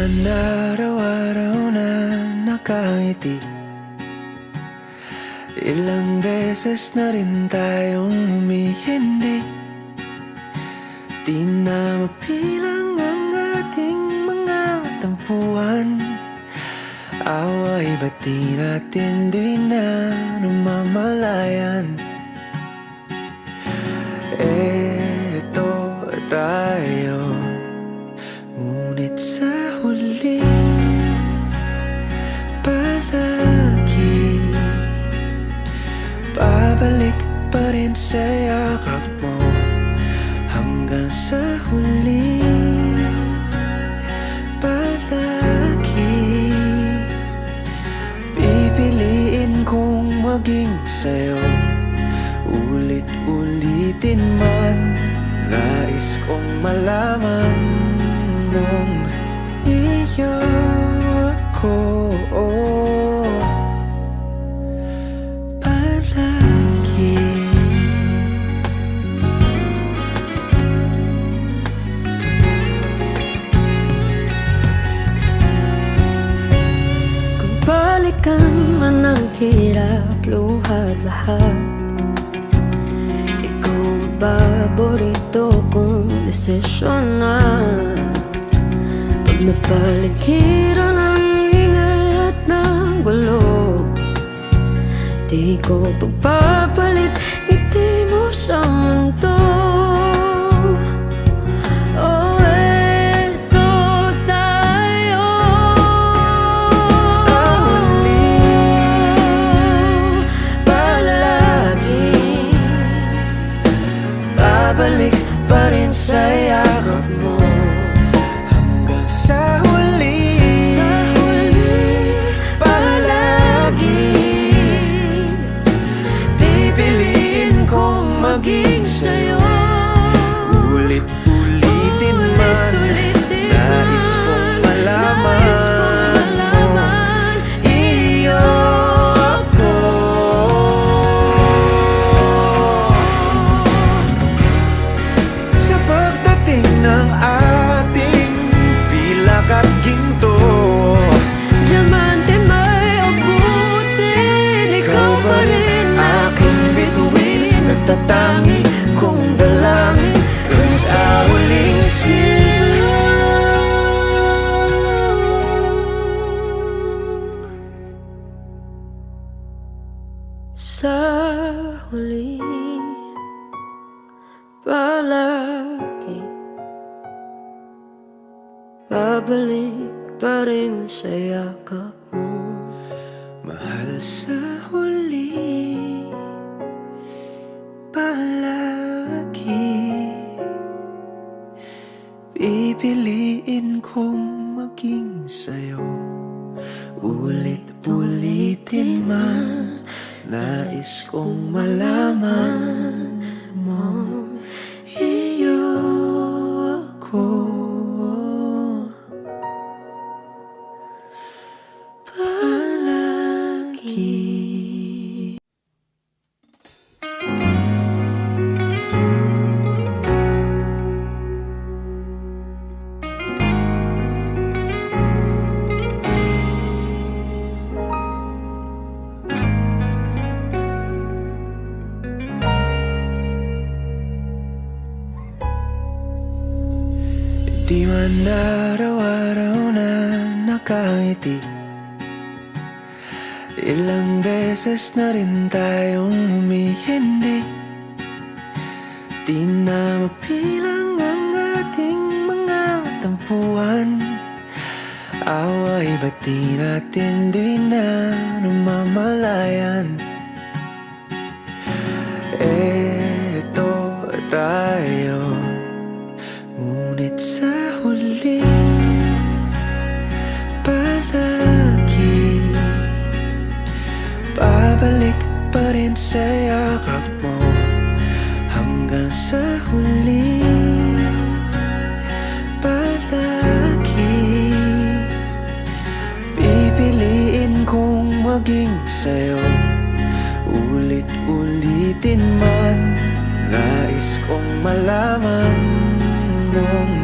man araw-araw na nakangiti, ilang beses na rin tayong humihindi. Di na mapilang ang ating mga tampuhan. Away ba't di natin di na namamalayan? Eto tayo, ngunit sa huli palagi babalik pa rin sa yakap mo. Hanggang sa huli palagi pipiliin kong maging sa'yo. Ulit-ulitin man, nais kong malaman nung iyo ako palagi. Kung balikan man ang hirap, luha at lahat, ikaw ang paborito kong desisyon na. Pag napaligiran ang ingay at ng gulo, di ko pagpapalit ngiti mo sa mundo. Oh, eto tayo Sa huli palagi babalik pa rin sa yakap mo. Hanggang sa huli palagi pipiliin kong maging sa'yo. Ulit-ulitin man, nais kong malaman iyo ako. Sa pagdating ng ating pilak at ginto, diamante may abutin, ikaw pa rin aking bituin, nagtatangi kong dalangin kung sa huling sa huli palagi babalik pa rin sa yakap mo. mahal. Sa huli palagi pipiliin kong maging sa'yo. Ulit-ulitin man, nais kong malaman mo iyo ako palagi. Di man araw-araw na nakangiti, ilang beses na rin tayong humihindi. Di na mapilang ang ating mga tampuhan. Away ba't di natin di na namamalayan? Eto tayo, ngunit sa huli palagi babalik pa rin sa yakap mo. Hanggang sa huli palagi pipiliin kong maging sa'yo. Ulit-ulitin man, nais kong malaman nung